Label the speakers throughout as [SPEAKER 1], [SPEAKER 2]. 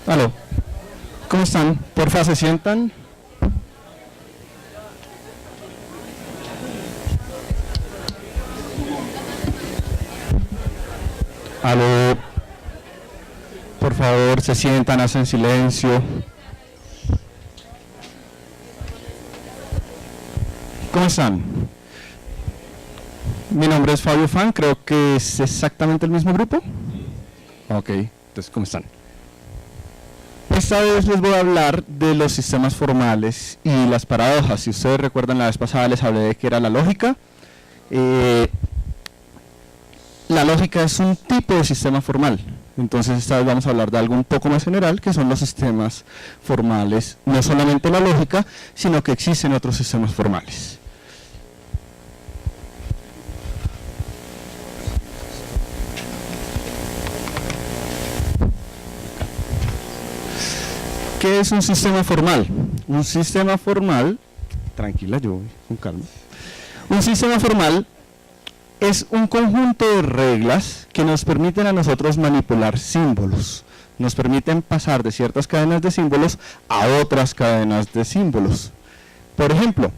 [SPEAKER 1] Aló, ¿cómo están? Porfa, se sientan. Aló, por favor, se sientan, hacen silencio. ¿Cómo están? Mi nombre es Fabio Fan, creo que es exactamente el mismo grupo. Ok, entonces, ¿cómo están? Esta vez les voy a hablar de los sistemas formales y las paradojas. Si ustedes recuerdan, la vez pasada les hablé de qué era la lógica. La lógica es un tipo de sistema formal. Entonces esta vez vamos a hablar de algo un poco más general, que son los sistemas formales. No solamente la lógica, sino que existen otros sistemas formales. ¿Qué es un sistema formal? Un sistema formal, tranquila, yo voy con calma. Un sistema formal es un conjunto de reglas que nos permiten a nosotros manipular símbolos. Nos permiten pasar de ciertas cadenas de símbolos a otras cadenas de símbolos. Por ejemplo,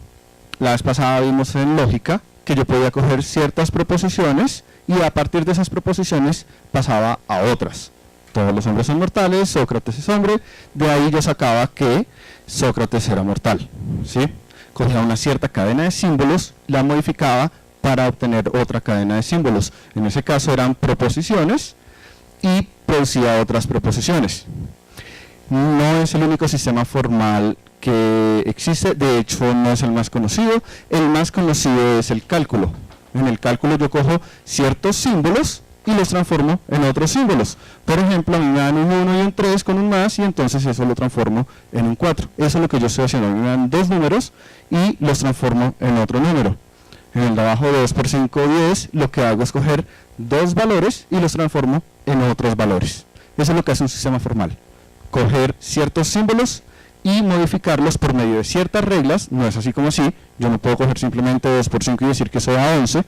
[SPEAKER 1] la vez pasada vimos en lógica que yo podía coger ciertas proposiciones y a partir de esas proposiciones pasaba a otras. Todos los hombres son mortales, Sócrates es hombre, de ahí yo sacaba que Sócrates era mortal, ¿sí? Cogía una cierta cadena de símbolos, la modificaba para obtener otra cadena de símbolos. En ese caso eran proposiciones y producía otras proposiciones. No es el único sistema formal que existe, de hecho no es el más conocido. El más conocido es el cálculo. En el cálculo yo cojo ciertos símbolos y los transformo en otros símbolos. Por ejemplo, a mí me dan un 1 y un 3 con un más y entonces eso lo transformo en un 4. Eso es lo que yo estoy haciendo. Me dan dos números y los transformo en otro número. En el de abajo de 2 por 5, 10, lo que hago es coger dos valores y los transformo en otros valores. Eso es lo que hace un sistema formal. Coger ciertos símbolos y modificarlos por medio de ciertas reglas. No es así como así. Yo no puedo coger simplemente 2 por 5 y decir que sea 11,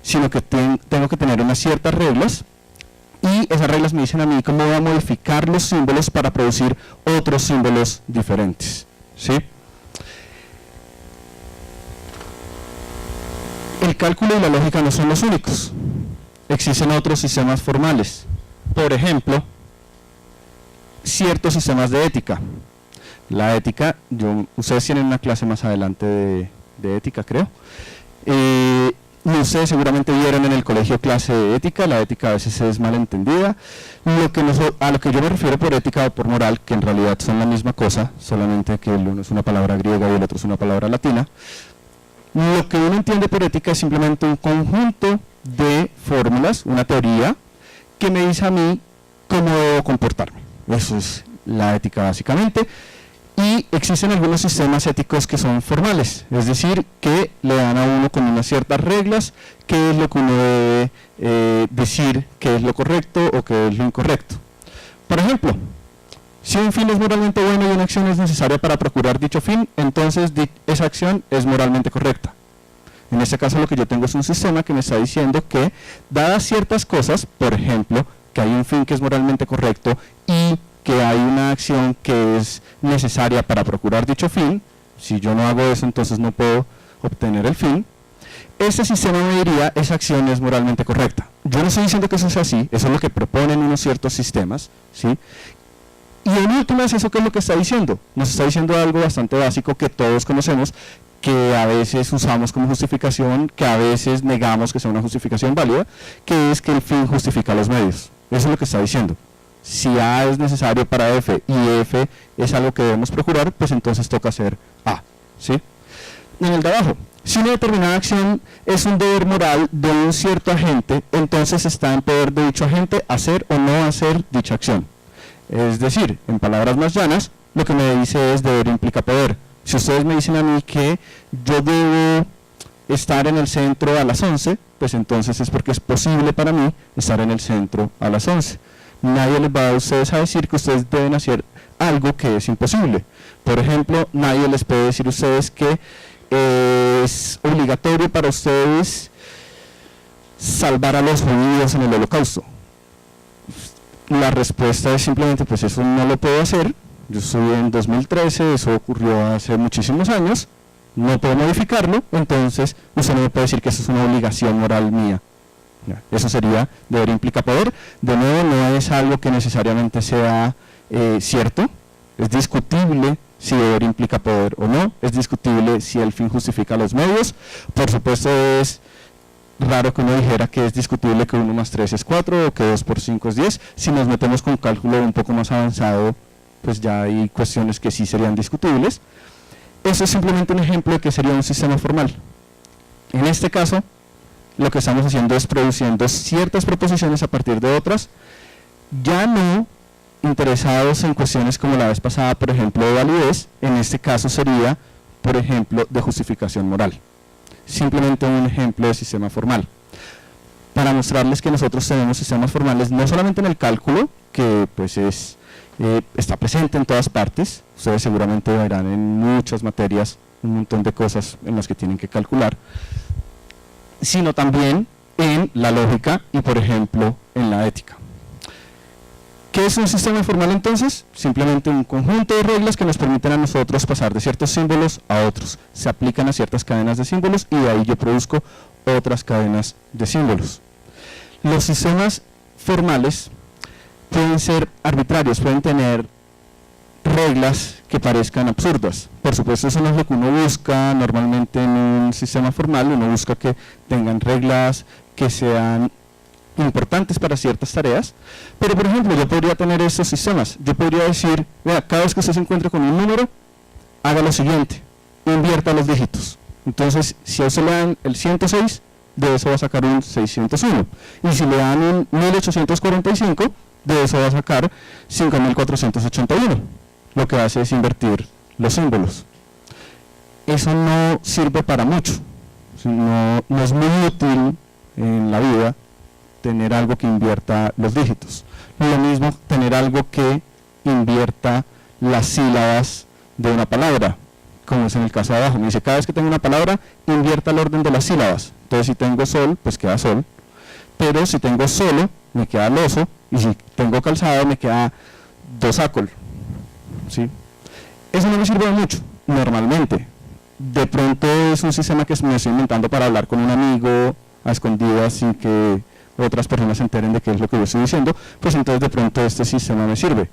[SPEAKER 1] sino que tengo que tener unas ciertas reglas y esas reglas me dicen a mí cómo voy a modificar los símbolos para producir otros símbolos diferentes, ¿sí? El cálculo y la lógica no son los únicos. Existen otros sistemas formales. Por ejemplo, ciertos sistemas de ética. La ética, ustedes tienen una clase más adelante de ética, creo. Ustedes seguramente vieron en el colegio clase de ética. La ética a veces es malentendida. A lo que yo me refiero por ética o por moral, que en realidad son la misma cosa, solamente que el uno es una palabra griega y el otro es una palabra latina. Lo que uno entiende por ética es simplemente un conjunto de fórmulas, una teoría, que me dice a mí cómo debo comportarme. Eso es la ética básicamente. Y existen algunos sistemas éticos que son formales, es decir, que le dan a uno con unas ciertas reglas qué es lo que uno debe decir, qué es lo correcto o qué es lo incorrecto. Por ejemplo, si un fin es moralmente bueno y una acción es necesaria para procurar dicho fin, entonces esa acción es moralmente correcta. En este caso lo que yo tengo es un sistema que me está diciendo que, dadas ciertas cosas, por ejemplo, que hay un fin que es moralmente correcto y que hay una acción que es necesaria para procurar dicho fin, si yo no hago eso entonces no puedo obtener el fin, este sistema me diría esa acción es moralmente correcta. Yo no estoy diciendo que eso sea así, eso es lo que proponen unos ciertos sistemas, ¿sí? Y en últimas, ¿eso qué es lo que está diciendo? Nos está diciendo algo bastante básico que todos conocemos, que a veces usamos como justificación, que a veces negamos que sea una justificación válida, que es que el fin justifica los medios. Eso es lo que está diciendo. Si A es necesario para F y F es algo que debemos procurar, pues entonces toca hacer A, ¿sí? En el de abajo, si una determinada acción es un deber moral de un cierto agente, entonces está en poder de dicho agente hacer o no hacer dicha acción. Es decir, en palabras más llanas, lo que me dice es deber implica poder. Si ustedes me dicen a mí que yo debo estar en el centro a las 11, pues entonces es porque es posible para mí estar en el centro a las 11. Nadie les va a ustedes a decir que ustedes deben hacer algo que es imposible. Por ejemplo, nadie les puede decir a ustedes que es obligatorio para ustedes salvar a los judíos en el Holocausto. la respuesta es simplemente, pues eso no lo puedo hacer, yo estoy en 2013, eso ocurrió hace muchísimos años, no puedo modificarlo, entonces usted no me puede decir que eso es una obligación moral mía. Eso sería deber implica poder. De nuevo, no es algo que necesariamente sea cierto, es discutible si deber implica poder o no, es discutible si el fin justifica los medios. Por supuesto es raro que uno dijera que es discutible que 1 más 3 es 4 o que 2 por 5 es 10. Si nos metemos con cálculo un poco más avanzado, pues ya hay cuestiones que sí serían discutibles. Eso es simplemente un ejemplo de que sería un sistema formal. En este caso, lo que estamos haciendo es produciendo ciertas proposiciones a partir de otras, ya no interesados en cuestiones como la vez pasada, por ejemplo, de validez. En este caso sería, por ejemplo, de justificación moral. Simplemente un ejemplo de sistema formal. Para mostrarles que nosotros tenemos sistemas formales no solamente en el cálculo, que pues está presente en todas partes, ustedes seguramente verán en muchas materias un montón de cosas en las que tienen que calcular, sino también en la lógica y, por ejemplo, en la ética. ¿Qué es un sistema formal entonces? Simplemente un conjunto de reglas que nos permiten a nosotros pasar de ciertos símbolos a otros. Se aplican a ciertas cadenas de símbolos y de ahí yo produzco otras cadenas de símbolos. Los sistemas formales pueden ser arbitrarios, pueden tener reglas que parezcan absurdas. Por supuesto, eso no es lo que uno busca normalmente en un sistema formal. Uno busca que tengan reglas que sean importantes para ciertas tareas, pero por ejemplo yo podría tener estos sistemas. Yo podría decir, vea, cada vez que usted se encuentre con un número, haga lo siguiente, invierta los dígitos. Entonces, si a usted le dan el 106, de eso va a sacar un 601, y si le dan un 1845, de eso va a sacar 5481. Lo que hace es invertir los símbolos. Eso no sirve para mucho, no es muy útil en la vida tener algo que invierta los dígitos. Lo mismo tener algo que invierta las sílabas de una palabra, como es en el caso de abajo. Me dice, cada vez que tengo una palabra, invierta el orden de las sílabas. Entonces, si tengo sol, pues queda sol, pero si tengo solo, me queda loso, y si tengo calzado, me queda dosácol. ¿Sí? Eso no me sirve de mucho, normalmente. De pronto es un sistema que me estoy inventando para hablar con un amigo a escondidas sin que otras personas se enteren de qué es lo que yo estoy diciendo, pues entonces de pronto este sistema me sirve.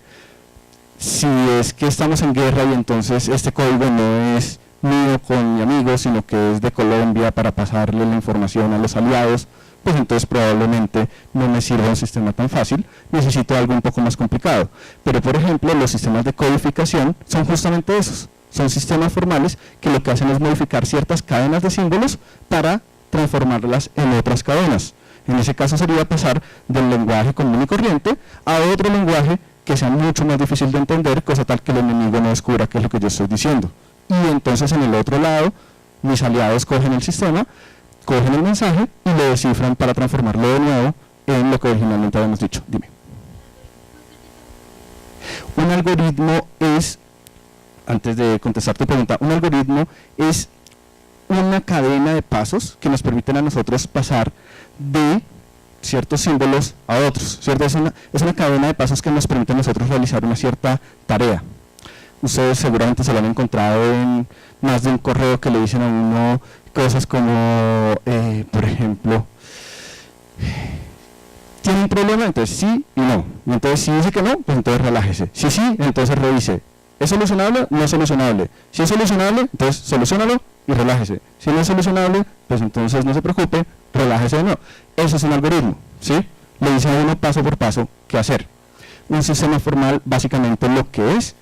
[SPEAKER 1] Si es que estamos en guerra y entonces este código no es mío con mi amigo, sino que es de Colombia para pasarle la información a los aliados, pues entonces probablemente no me sirva un sistema tan fácil, necesito algo un poco más complicado. Pero por ejemplo, los sistemas de codificación son justamente esos, son sistemas formales que lo que hacen es modificar ciertas cadenas de símbolos para transformarlas en otras cadenas. En ese caso sería pasar del lenguaje común y corriente a otro lenguaje que sea mucho más difícil de entender, cosa tal que el enemigo no descubra qué es lo que yo estoy diciendo. Y entonces en el otro lado, mis aliados cogen el sistema, cogen el mensaje y lo descifran para transformarlo de nuevo en lo que originalmente habíamos dicho. Dime. Un algoritmo es, antes de contestar tu pregunta, un algoritmo es una cadena de pasos que nos permiten a nosotros pasar de ciertos símbolos a otros, ¿cierto? Es una cadena de pasos que nos permite a nosotros realizar una cierta tarea. Ustedes seguramente se lo han encontrado en más de un correo que le dicen a uno cosas como, por ejemplo, ¿tiene un problema? Entonces sí y no. Y entonces si dice que no, pues entonces relájese. Si sí, entonces revise. ¿Es solucionable? No es solucionable. Si es solucionable, entonces solucionalo y relájese. Si no es solucionable, pues entonces no se preocupe, relájese de nuevo. Eso es un algoritmo, ¿sí? Le dice a uno paso por paso qué hacer. Un sistema formal básicamente lo que es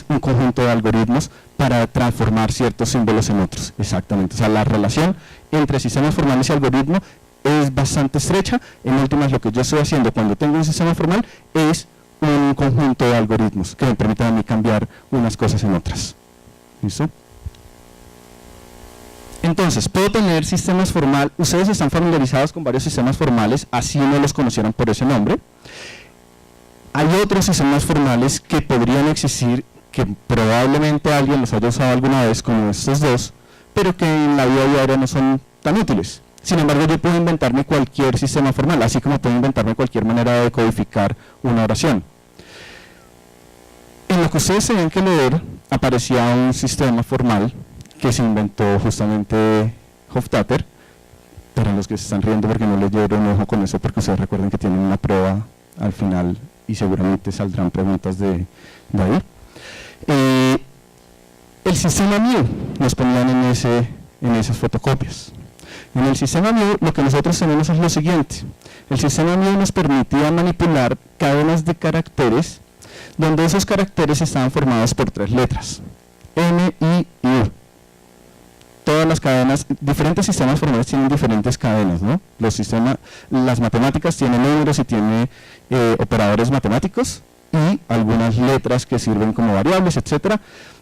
[SPEAKER 1] un conjunto de algoritmos para transformar ciertos símbolos en otros. Exactamente. O sea, la relación entre sistemas formales y algoritmos es bastante estrecha. En últimas, lo que yo estoy haciendo cuando tengo un sistema formal es un conjunto de algoritmos que me permiten a mí cambiar unas cosas en otras. ¿Listo? Entonces, puedo tener sistemas formales. Ustedes están familiarizados con varios sistemas formales, así no los conocieran por ese nombre. Hay otros sistemas formales que podrían existir, que probablemente alguien los haya usado alguna vez, como estos dos, pero que en la vida diaria no son tan útiles. Sin embargo, yo puedo inventarme cualquier sistema formal, así como puedo inventarme cualquier manera de decodificar una oración. En lo que ustedes tenían que leer, aparecía un sistema formal que se inventó justamente Hofstadter, pero los que se están riendo porque no leyeron, ojo con eso, porque ustedes recuerden que tienen una prueba al final y seguramente saldrán preguntas de ahí. El sistema MIU nos ponían en esas fotocopias. En el sistema MIU lo que nosotros tenemos es lo siguiente. El sistema MIU nos permitía manipular cadenas de caracteres donde esos caracteres estaban formados por 3 letras, M, I y U. Todas las cadenas, diferentes sistemas formales tienen diferentes cadenas, ¿no? Las matemáticas tienen números y tienen operadores matemáticos y algunas letras que sirven como variables, etcétera.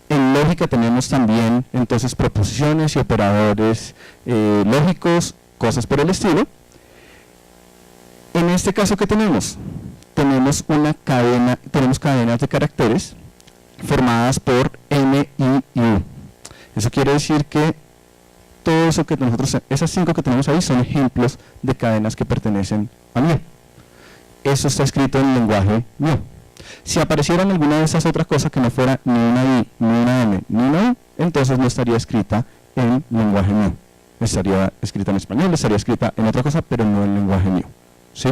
[SPEAKER 1] En lógica tenemos también entonces proposiciones y operadores lógicos, cosas por el estilo. En este caso, ¿qué tenemos? Tenemos cadenas de caracteres formadas por M, I y U. Eso quiere decir que todo eso que esas 5 que tenemos ahí son ejemplos de cadenas que pertenecen a MIU. Eso está escrito en el lenguaje MIU. Si apareciera alguna de esas otras cosas que no fuera ni una I, ni una M, ni una U, entonces no estaría escrita en lenguaje MIU. Estaría escrita en español, estaría escrita en otra cosa, pero no en lenguaje MIU. ¿Sí?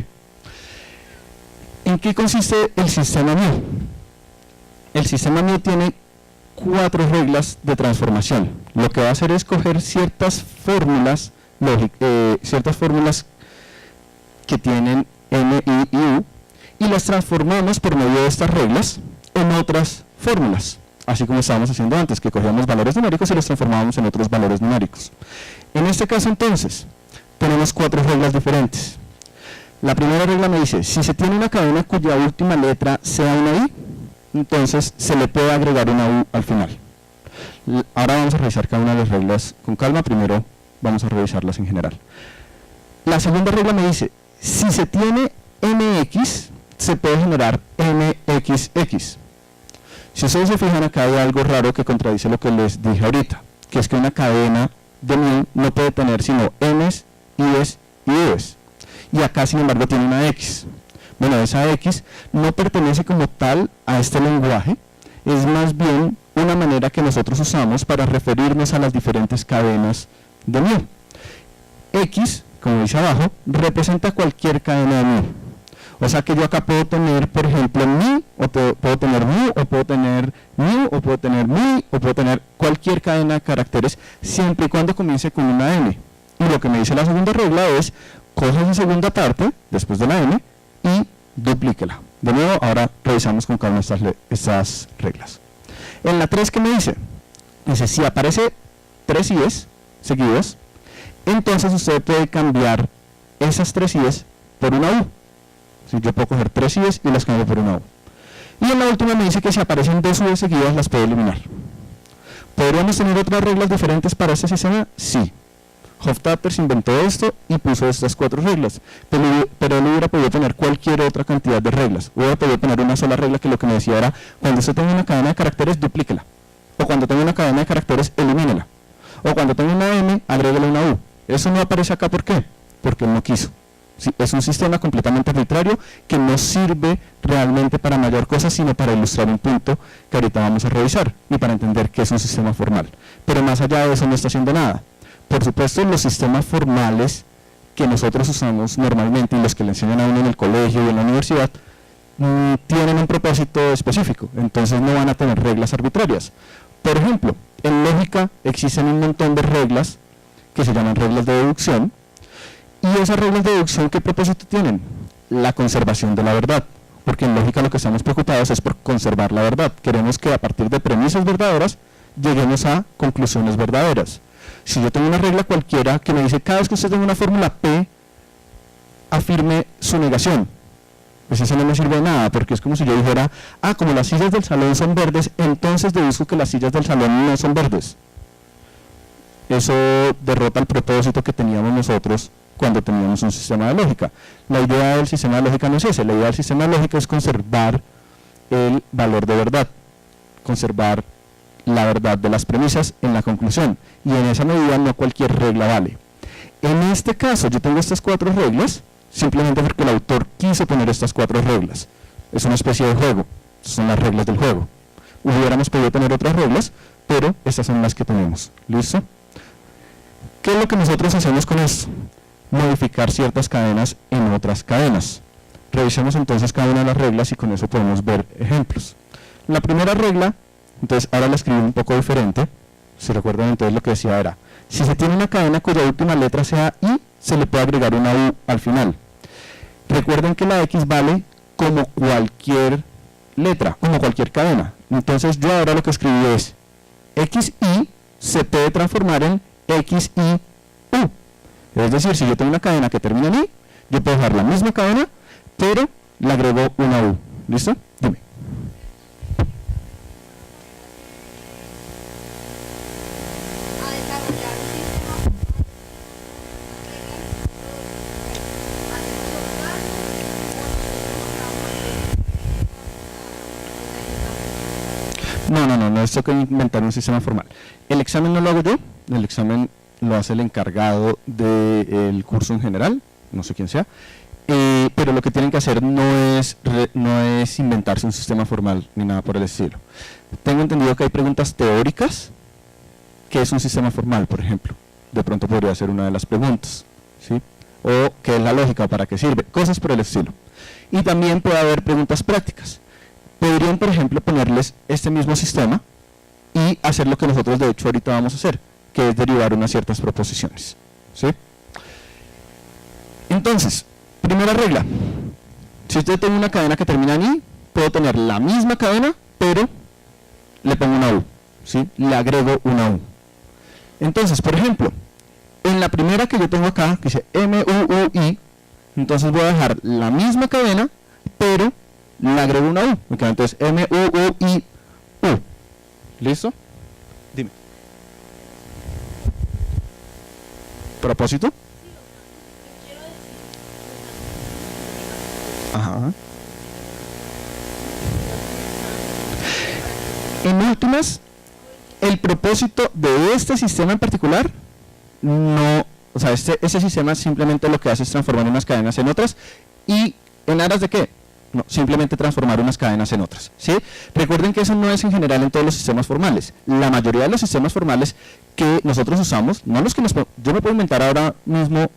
[SPEAKER 1] ¿En qué consiste el sistema MIU? El sistema MIU tiene 4 reglas de transformación. Lo que va a hacer es coger ciertas fórmulas que tienen M, I y U y las transformamos por medio de estas reglas en otras fórmulas, así como estábamos haciendo antes, que cogíamos valores numéricos y los transformábamos en otros valores numéricos. En este caso entonces tenemos 4 reglas diferentes. La primera regla me dice, si se tiene una cadena cuya última letra sea una I, entonces se le puede agregar una U al final. Ahora vamos a revisar cada una de las reglas con calma, primero vamos a revisarlas en general. La segunda regla me dice, si se tiene MX, se puede generar MXX. Si ustedes se fijan, acá hay algo raro que contradice lo que les dije ahorita, que es que una cadena de MIU no puede tener sino M's, I's y U's. Y acá, sin embargo, tiene una X. Bueno, esa X no pertenece como tal a este lenguaje, es más bien una manera que nosotros usamos para referirnos a las diferentes cadenas de MIU. X, como dice abajo, representa cualquier cadena de MIU. O sea que yo acá puedo tener, por ejemplo, mi, o puedo tener mu, o puedo tener mu, o puedo tener mi, o puedo tener cualquier cadena de caracteres, siempre y cuando comience con una M. Y lo que me dice la segunda regla es, coge esa segunda parte, después de la M, y duplíquela. De nuevo, ahora revisamos con calma estas reglas. En la 3, ¿qué me dice? Dice, si aparece 3 I's seguidos, entonces usted puede cambiar esas 3 I's por una U. Si yo puedo coger 3 I's y las cambio por una U. Y en la última me dice que si aparecen 2 U's seguidas las puedo eliminar. ¿Podríamos tener otras reglas diferentes para este sistema? Sí. Hofstadter se inventó esto y puso estas 4 reglas, pero él hubiera podido tener cualquier otra cantidad de reglas. Hubiera podido poner una sola regla que lo que me decía era, cuando usted tenga una cadena de caracteres, duplíquela. O cuando tenga una cadena de caracteres, elimínela. O cuando tenga una M, agréguele una U. Eso no aparece acá, ¿por qué? Porque él no quiso. Sí, es un sistema completamente arbitrario que no sirve realmente para mayor cosa, sino para ilustrar un punto que ahorita vamos a revisar y para entender qué es un sistema formal. Pero más allá de eso no está haciendo nada. Por supuesto, los sistemas formales que nosotros usamos normalmente y los que le enseñan a uno en el colegio y en la universidad tienen un propósito específico, entonces no van a tener reglas arbitrarias. Por ejemplo, en lógica existen un montón de reglas que se llaman reglas de deducción, y esas reglas de deducción, ¿qué propósito tienen? La conservación de la verdad, porque en lógica lo que estamos preocupados es por conservar la verdad. Queremos que a partir de premisas verdaderas lleguemos a conclusiones verdaderas. Si yo tengo una regla cualquiera que me dice cada vez que usted tenga una fórmula P, afirme su negación, pues eso no me sirve de nada, porque es como si yo dijera, como las sillas del salón son verdes, entonces deduzco que las sillas del salón no son verdes. Eso derrota el propósito que teníamos nosotros cuando teníamos un sistema de lógica. La idea del sistema de lógica no es ese, la idea del sistema de lógica es conservar el valor de verdad, conservar la verdad de las premisas en la conclusión, y en esa medida no cualquier regla vale. En este caso yo tengo estas 4 reglas, simplemente porque el autor quiso poner estas 4 reglas. Es una especie de juego, son las reglas del juego. Hubiéramos podido tener otras reglas, pero estas son las que tenemos. ¿Listo? ¿Qué es lo que nosotros hacemos con esto? Modificar ciertas cadenas en otras cadenas. Revisemos entonces cada una de las reglas y con eso podemos ver ejemplos. La primera regla, entonces ahora la escribí un poco diferente. Si recuerdan, entonces lo que decía era, si se tiene una cadena cuya última letra sea I, se le puede agregar una U al final. Recuerden que la X vale como cualquier letra, como cualquier cadena. Entonces yo ahora lo que escribí es XI se puede transformar en XI U. Es decir, si yo tengo una cadena que termina en I, yo puedo dejar la misma cadena, pero le agrego una U. ¿Listo? Dime. No es que inventar un sistema formal. El examen no lo hago yo, el examen lo hace el encargado del curso en general, no sé quién sea, pero lo que tienen que hacer no es inventarse un sistema formal ni nada por el estilo. Tengo entendido que hay preguntas teóricas, ¿qué es un sistema formal, por ejemplo? De pronto podría ser una de las preguntas, ¿sí? O ¿qué es la lógica, para qué sirve? Cosas por el estilo. Y también puede haber preguntas prácticas. Podrían, por ejemplo, ponerles este mismo sistema y hacer lo que nosotros de hecho ahorita vamos a hacer, que es derivar unas ciertas proposiciones, ¿sí? Entonces, primera regla, si yo tengo una cadena que termina en I, puedo tener la misma cadena, pero le pongo una U, ¿sí? Le agrego una U. Entonces, por ejemplo, en la primera que yo tengo acá, que dice MUUI, entonces voy a dejar la misma cadena, pero le agrego una U. Entonces, MUUI U. ¿Listo? Dime. ¿Propósito? Ajá. En últimas, el propósito de este sistema en particular, no, o sea, ese sistema simplemente lo que hace es transformar unas cadenas en otras, y ¿en aras de qué? No, simplemente transformar unas cadenas en otras, ¿sí? Recuerden que eso no es en general en todos los sistemas formales. La mayoría de los sistemas formales que nosotros usamos, no los que yo me puedo inventar ahora mismo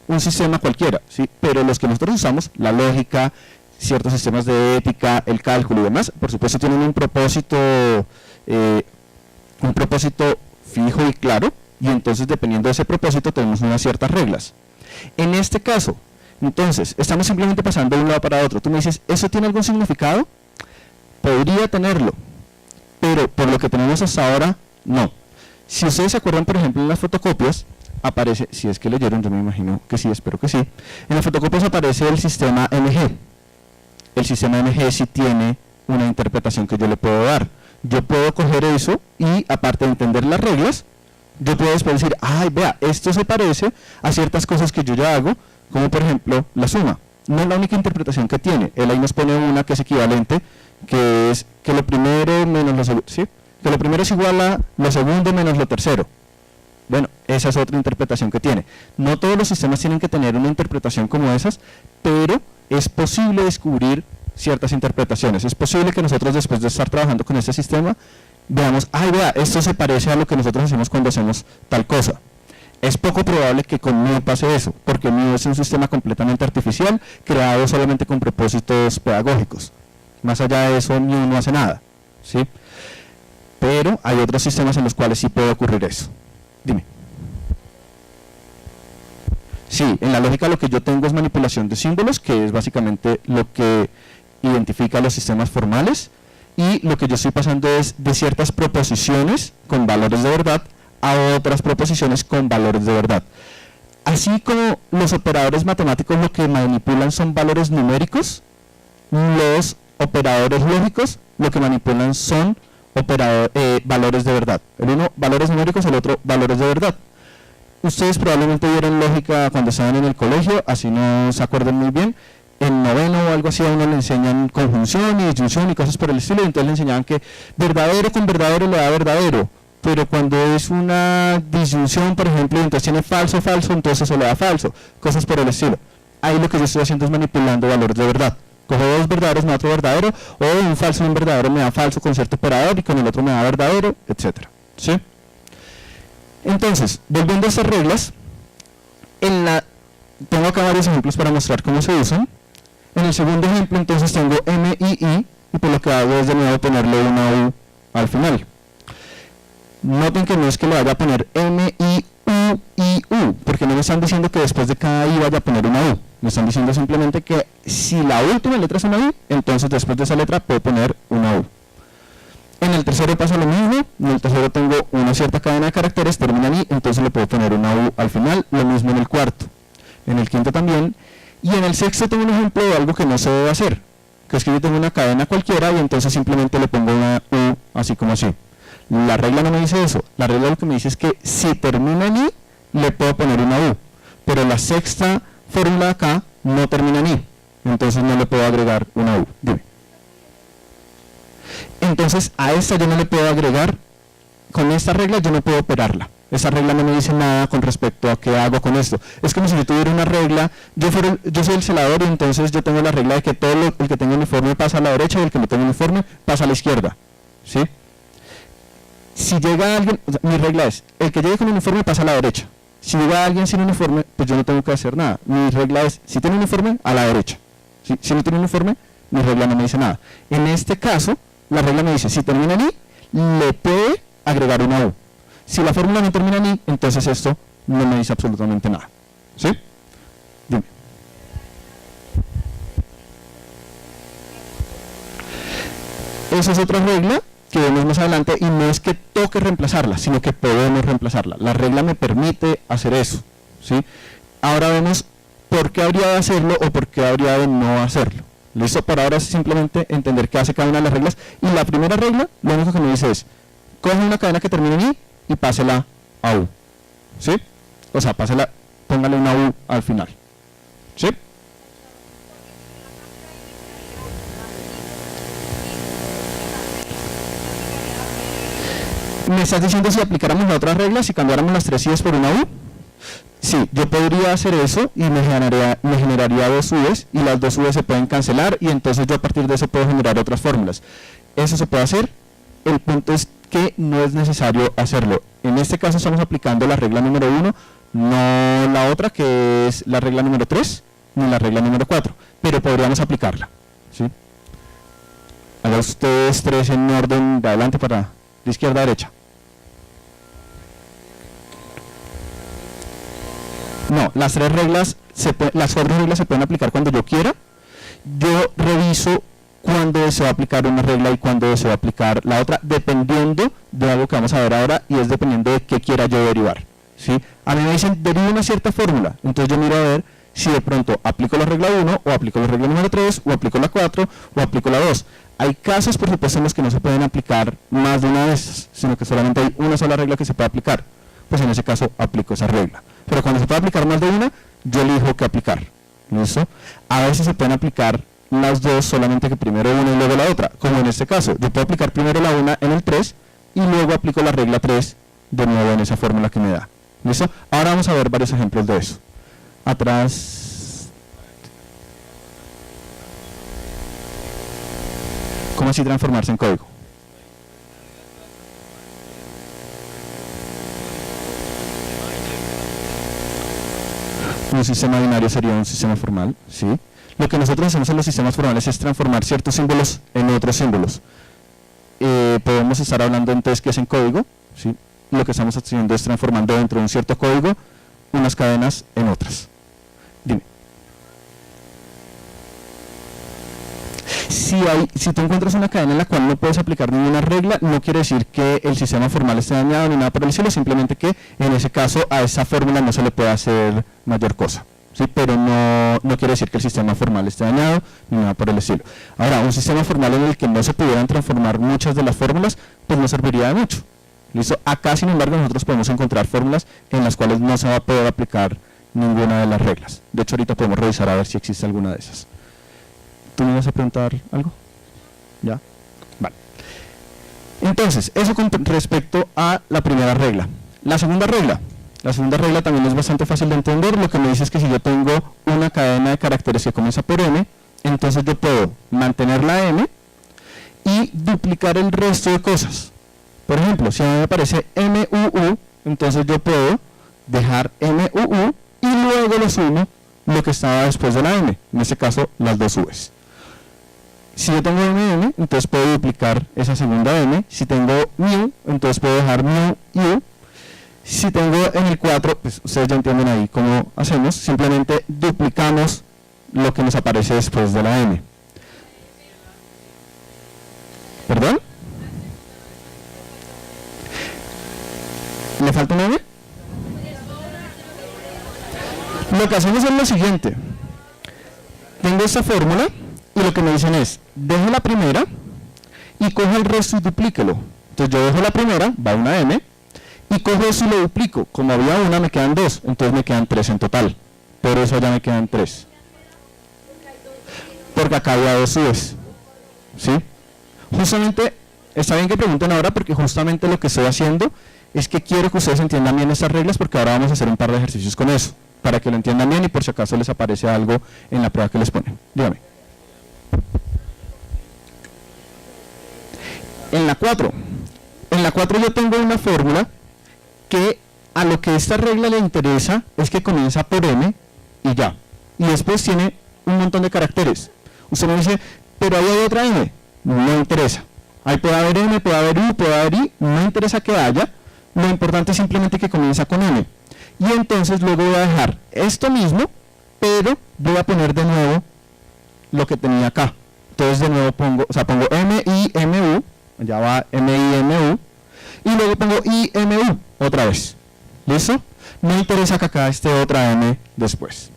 [SPEAKER 1] un sistema cualquiera, ¿sí? Pero los que nosotros usamos, la lógica, ciertos sistemas de ética, el cálculo y demás, por supuesto tienen un propósito fijo y claro, y entonces dependiendo de ese propósito tenemos unas ciertas reglas. En este caso, entonces, estamos simplemente pasando de un lado para otro. Tú me dices, ¿eso tiene algún significado? Podría tenerlo, pero por lo que tenemos hasta ahora, no. Si ustedes se acuerdan, por ejemplo, en las fotocopias, aparece, si es que leyeron, yo me imagino que sí, espero que sí, en las fotocopias aparece el sistema MG. El sistema MG sí tiene una interpretación que yo le puedo dar. Yo puedo coger eso y, aparte de entender las reglas, yo puedo después decir, ay, vea, esto se parece a ciertas cosas que yo ya hago, como por ejemplo la suma. No es la única interpretación que tiene, él ahí nos pone una que es equivalente, que es que lo primero menos lo segundo, ¿sí? Que lo primero es igual a lo segundo menos lo tercero. Bueno, esa es otra interpretación que tiene. No todos los sistemas tienen que tener una interpretación como esas, pero es posible descubrir ciertas interpretaciones. Es posible que nosotros, después de estar trabajando con este sistema, veamos, ay, vea, esto se parece a lo que nosotros hacemos cuando hacemos tal cosa. Es poco probable que con MIO pase eso, porque MIO es un sistema completamente artificial, creado solamente con propósitos pedagógicos. Más allá de eso, MIO no hace nada, ¿sí? Pero hay otros sistemas en los cuales sí puede ocurrir eso. Dime. Sí, en la lógica lo que yo tengo es manipulación de símbolos, que es básicamente lo que identifica los sistemas formales, y lo que yo estoy pasando es de ciertas proposiciones con valores de verdad a otras proposiciones con valores de verdad. Así como los operadores matemáticos lo que manipulan son valores numéricos, los operadores lógicos lo que manipulan son valores de verdad. El uno valores numéricos, el otro valores de verdad. Ustedes probablemente vieron lógica cuando estaban en el colegio, así no se acuerdan muy bien. En noveno o algo así a uno le enseñan conjunción y disyunción y cosas por el estilo, y entonces le enseñaban que verdadero con verdadero le da verdadero, pero cuando es una disyunción, por ejemplo, y entonces tiene falso, falso, entonces se le da falso, cosas por el estilo. Ahí lo que yo estoy haciendo es manipulando valores de verdad. Cojo dos verdaderos, me da otro verdadero, o un falso y un verdadero me da falso con cierto operador y con el otro me da verdadero, etc. ¿Sí? Entonces, volviendo a estas reglas, tengo acá varios ejemplos para mostrar cómo se usan. En el segundo ejemplo, entonces tengo M y I, y pues lo que hago es de nuevo ponerle una U al final. Noten que no es que le vaya a poner M, I, U, porque no me están diciendo que después de cada I vaya a poner una U. Me están diciendo simplemente que si la última letra es una I, entonces después de esa letra puedo poner una U. En el tercero pasa lo mismo, en el tercero tengo una cierta cadena de caracteres, termina en I, entonces le puedo poner una U al final, lo mismo en el cuarto. En el quinto también, y en el sexto tengo un ejemplo de algo que no se debe hacer, que es que yo tengo una cadena cualquiera y entonces simplemente le pongo una U así como así. La regla no me dice eso, la regla lo que me dice es que si termina en I, le puedo poner una U, pero la sexta fórmula de acá no termina en I, entonces no le puedo agregar una U. Dime. Entonces a esta yo no le puedo agregar, con esta regla yo no puedo operarla. Esa regla no me dice nada con respecto a qué hago con esto. Es como si yo tuviera una regla, yo soy el celador y entonces yo tengo la regla de que el que tenga uniforme pasa a la derecha y el que no tenga uniforme pasa a la izquierda. ¿Sí? Si llega alguien, o sea, mi regla es, el que llegue con uniforme pasa a la derecha. Si llega alguien sin uniforme, pues yo no tengo que hacer nada. Mi regla es, si tiene uniforme, a la derecha. ¿Sí? Si no tiene uniforme, mi regla no me dice nada. En este caso, la regla me dice, si termina en I, le puede agregar una U. Si la fórmula no termina en I, entonces esto no me dice absolutamente nada. ¿Sí? Dime. Esa es otra regla que vemos más adelante y no es que toque reemplazarla, sino que podemos reemplazarla. La regla me permite hacer eso. ¿Sí? Ahora vemos por qué habría de hacerlo o por qué habría de no hacerlo. ¿Listo? Por ahora es simplemente entender qué hace cada una de las reglas. Y la primera regla, lo único que me dice es, coge una cadena que termine en I y pásela a U. ¿Sí? O sea, póngale una U al final. ¿Sí? ¿Me estás diciendo si aplicáramos la otra regla, si cambiáramos las tres I's por una U? Sí, yo podría hacer eso y me generaría dos U's y las dos U's se pueden cancelar y entonces yo a partir de eso puedo generar otras fórmulas. Eso se puede hacer, el punto es que no es necesario hacerlo. En este caso estamos aplicando la regla número 1, no la otra que es la regla número 3, ni la regla número 4, pero podríamos aplicarla. ¿Sí? Hagan ustedes tres en orden de adelante para de izquierda a derecha. No, las tres reglas, las cuatro reglas se pueden aplicar cuando yo quiera. Yo reviso cuándo deseo aplicar una regla y cuándo deseo aplicar la otra, dependiendo de algo que vamos a ver ahora, y es dependiendo de qué quiera yo derivar. ¿Sí? A mí me dicen, deriva una cierta fórmula, entonces yo miro a ver si de pronto aplico la regla 1, o aplico la regla número 3, o aplico la 4, o aplico la 2. Hay casos, por supuesto, en los que no se pueden aplicar más de una de estas, sino que solamente hay una sola regla que se puede aplicar. Pues en ese caso aplico esa regla. Pero cuando se puede aplicar más de una, yo elijo qué aplicar. ¿Listo? A veces se pueden aplicar las dos, solamente que primero una y luego la otra, como en este caso. Yo puedo aplicar primero la una en el 3 y luego aplico la regla 3 de nuevo en esa fórmula que me da. ¿Listo? Ahora vamos a ver varios ejemplos de eso. Atrás. ¿Cómo así transformarse en código? Un sistema binario sería un sistema formal, ¿sí? Lo que nosotros hacemos en los sistemas formales es transformar ciertos símbolos en otros símbolos. Podemos estar hablando entonces que es en código, ¿sí? Lo que estamos haciendo es transformando dentro de un cierto código unas cadenas en otras. Dime. Si tú encuentras una cadena en la cual no puedes aplicar ninguna regla, no quiere decir que el sistema formal esté dañado ni nada por el estilo, simplemente que en ese caso a esa fórmula no se le puede hacer mayor cosa. ¿Sí? Pero no quiere decir que el sistema formal esté dañado ni nada por el estilo. Ahora, un sistema formal en el que no se pudieran transformar muchas de las fórmulas, pues no serviría de mucho. ¿Listo? Acá, sin embargo, nosotros podemos encontrar fórmulas en las cuales no se va a poder aplicar ninguna de las reglas. De hecho, ahorita podemos revisar a ver si existe alguna de esas. ¿Tú me ibas a preguntar algo? ¿Ya? Vale. Entonces, eso con respecto a la primera regla. La segunda regla también es bastante fácil de entender. Lo que me dice es que si yo tengo una cadena de caracteres que comienza por m, entonces yo puedo mantener la m y duplicar el resto de cosas. Por ejemplo, si a mí me aparece MUU, entonces yo puedo dejar MUU y luego lo sumo lo que estaba después de la m, en este caso las dos u's. Si yo tengo MM, entonces puedo duplicar esa segunda M. Si tengo mu, entonces puedo dejar mu u. Si tengo en el 4, pues ustedes ya entienden ahí cómo hacemos. Simplemente duplicamos lo que nos aparece después de la M. ¿Perdón? ¿Le falta una M? Lo que hacemos es lo siguiente. Tengo esta fórmula y lo que me dicen es, dejo la primera y cojo el resto y duplíquelo. Entonces yo dejo la primera, va una M, y cojo eso y lo duplico. Como había una, me quedan dos, entonces me quedan 3 en total. Por eso ya me quedan 3. Porque acá había dos U's. ¿Sí? Justamente, está bien que pregunten ahora porque justamente lo que estoy haciendo es que quiero que ustedes entiendan bien estas reglas porque ahora vamos a hacer un par de ejercicios con eso, para que lo entiendan bien y por si acaso les aparece algo en la prueba que les ponen. Dígame. En la 4 yo tengo una fórmula que a lo que esta regla le interesa es que comienza por m y ya. Y después tiene un montón de caracteres. Usted me dice, pero ahí hay otra m. No interesa. Ahí puede haber m, puede haber u, puede haber i. No interesa que haya. Lo importante es simplemente que comienza con m. Y entonces luego voy a dejar esto mismo, pero voy a poner de nuevo lo que tenía acá. Entonces de nuevo pongo m, i, m, u. Ya va m, i, m, u. Y luego pongo i, m, u otra vez. ¿Listo? No interesa que acá esté otra m después.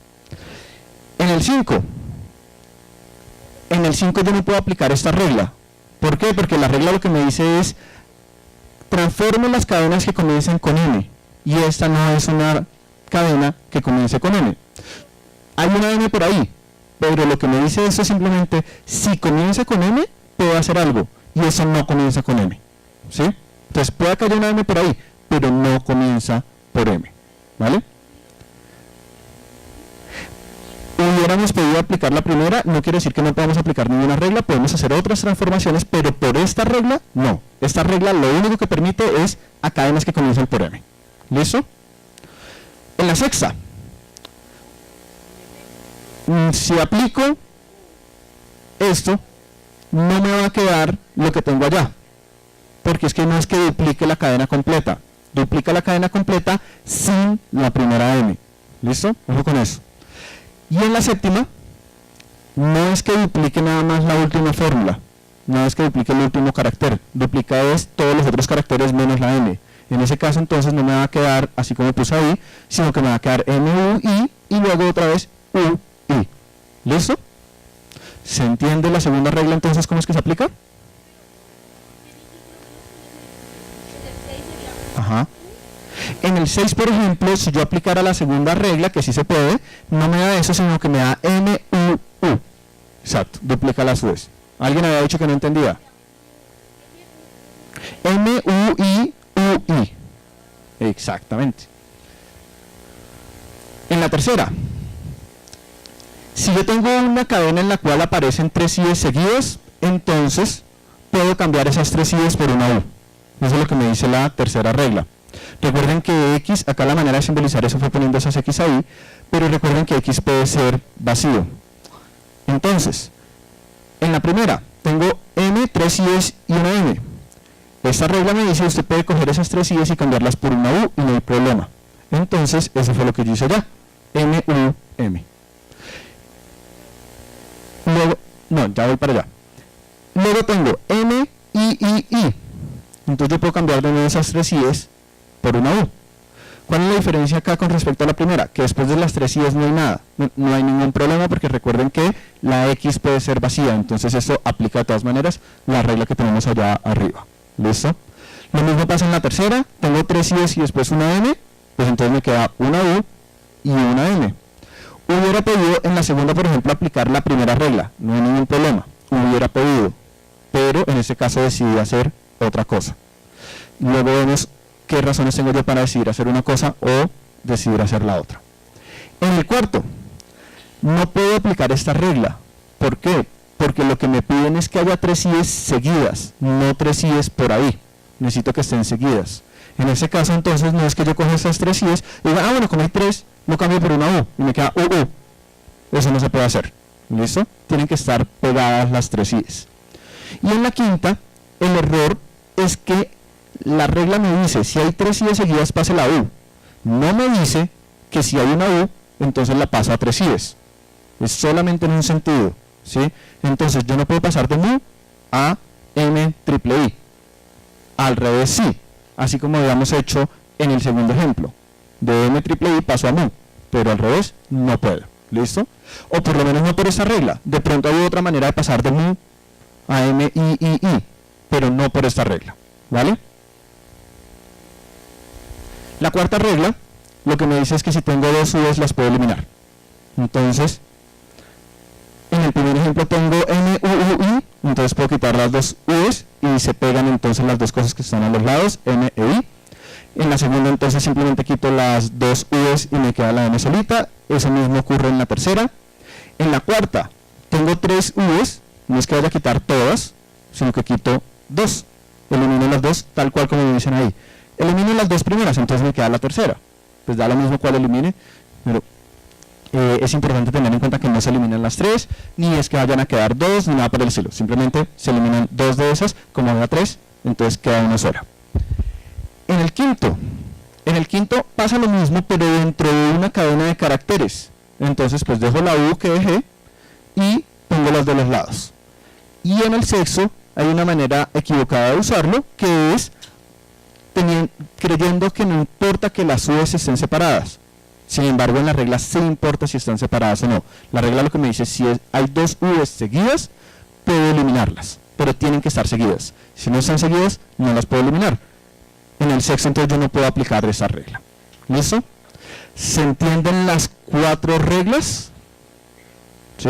[SPEAKER 1] En el 5 yo no puedo aplicar esta regla. ¿Por qué? Porque la regla lo que me dice es transforme las cadenas que comiencen con m. Y esta no es una cadena que comience con m. Hay una m por ahí, pero lo que me dice eso es simplemente si comienza con m, puedo hacer algo. Y eso no comienza con m. ¿Sí? Entonces puede que haya una m por ahí, pero no comienza por m. ¿Vale? Hubiéramos podido aplicar la primera, no quiere decir que no podamos aplicar ninguna regla, podemos hacer otras transformaciones, pero por esta regla, no. Esta regla lo único que permite es a cadenas que comiencen por m. ¿Listo? En la sexta, si aplico esto, no me va a quedar lo que tengo allá, porque es que no es que duplique la cadena completa, duplica la cadena completa sin la primera m. ¿Listo? Ojo con eso. Y en la séptima, no es que duplique nada más la última fórmula, no es que duplique el último carácter, duplica es todos los otros caracteres menos la m. En ese caso entonces no me va a quedar así como puse ahí, sino que me va a quedar m, u, i y luego otra vez u, i. ¿Listo? ¿Se entiende la segunda regla entonces cómo es que se aplica? Ajá. En el 6, por ejemplo, si yo aplicara la segunda regla, que sí se puede, no me da eso, sino que me da m, u, u. Exacto, duplica las u's. ¿Alguien había dicho que no entendía? M, u, i, u, i. Exactamente. En la tercera, si yo tengo una cadena en la cual aparecen 3 i's seguidos, entonces puedo cambiar esas 3 i's por una u. Eso es lo que me dice la tercera regla. Recuerden que x, acá la manera de simbolizar eso fue poniendo esas x ahí, pero recuerden que x puede ser vacío. Entonces, en la primera, tengo m, 3 i's y una m. Esta regla me dice que usted puede coger esas 3 i's y cambiarlas por una u y no hay problema. Entonces, eso fue lo que yo hice allá. M, u, m. Luego, no, ya voy para allá. Luego tengo m, i, i. Entonces yo puedo cambiar de nuevo esas 3 i's por una u. ¿Cuál es la diferencia acá con respecto a la primera? Que después de las 3 i's no hay nada, no hay ningún problema porque recuerden que la x puede ser vacía, entonces esto aplica de todas maneras la regla que tenemos allá arriba. ¿Listo? Lo mismo pasa en la tercera, tengo 3 i's y después una m, pues entonces me queda una u y una m. Hubiera podido en la segunda, por ejemplo, aplicar la primera regla, no hay ningún problema, hubiera podido, pero en este caso decidí hacer otra cosa. Luego vemos qué razones tengo yo para decidir hacer una cosa o decidir hacer la otra. En el cuarto, no puedo aplicar esta regla. ¿Por qué? Porque lo que me piden es que haya 3 i's seguidas, no 3 i's por ahí. Necesito que estén seguidas. En ese caso, entonces, no es que yo coja esas 3 i's y diga, bueno, como hay 3, lo cambio por una u y me queda u. Eso no se puede hacer. ¿Listo? Tienen que estar pegadas las 3 i's. Y en la quinta, el error es que la regla me dice, si hay 3 i's seguidas, pase la u. No me dice que si hay una u, entonces la paso a 3 i's. Es solamente en un sentido, ¿sí? Entonces yo no puedo pasar de mu a m triple i. Al revés sí, así como habíamos hecho en el segundo ejemplo. De m triple i paso a mu, pero al revés no puedo. ¿Listo? O por lo menos no por esta regla. De pronto hay otra manera de pasar de mu a m i, pero no por esta regla. ¿Vale? La cuarta regla, lo que me dice es que si tengo 2 u's las puedo eliminar. Entonces, en el primer ejemplo tengo m, u, i, entonces puedo quitar las 2 u's y se pegan entonces las dos cosas que están a los lados, m e i. En la segunda entonces simplemente quito las 2 u's y me queda la m solita. Eso mismo ocurre en la tercera. En la cuarta tengo 3 u's, no es que vaya a quitar todas, sino que quito 2. Elimino las 2 tal cual como me dicen ahí. Elimino las 2 primeras, entonces me queda la tercera. Pues da lo mismo cual elimine, pero es importante tener en cuenta que no se eliminan las 3, ni es que vayan a quedar 2, ni nada por el estilo. Simplemente se eliminan 2 de esas, como había 3, entonces queda una sola. En el quinto pasa lo mismo, pero dentro de una cadena de caracteres. Entonces pues dejo la u que dejé y pongo las de los lados. Y en el sexto hay una manera equivocada de usarlo, que es creyendo que no importa que las u's estén separadas. Sin embargo, en la regla sí importa si están separadas o no. La regla lo que me dice es si hay 2 u's seguidas, puedo eliminarlas, pero tienen que estar seguidas. Si no están seguidas, no las puedo eliminar. En el sexto, entonces, yo no puedo aplicar esa regla. ¿Listo? ¿Se entienden las 4 reglas? ¿Sí?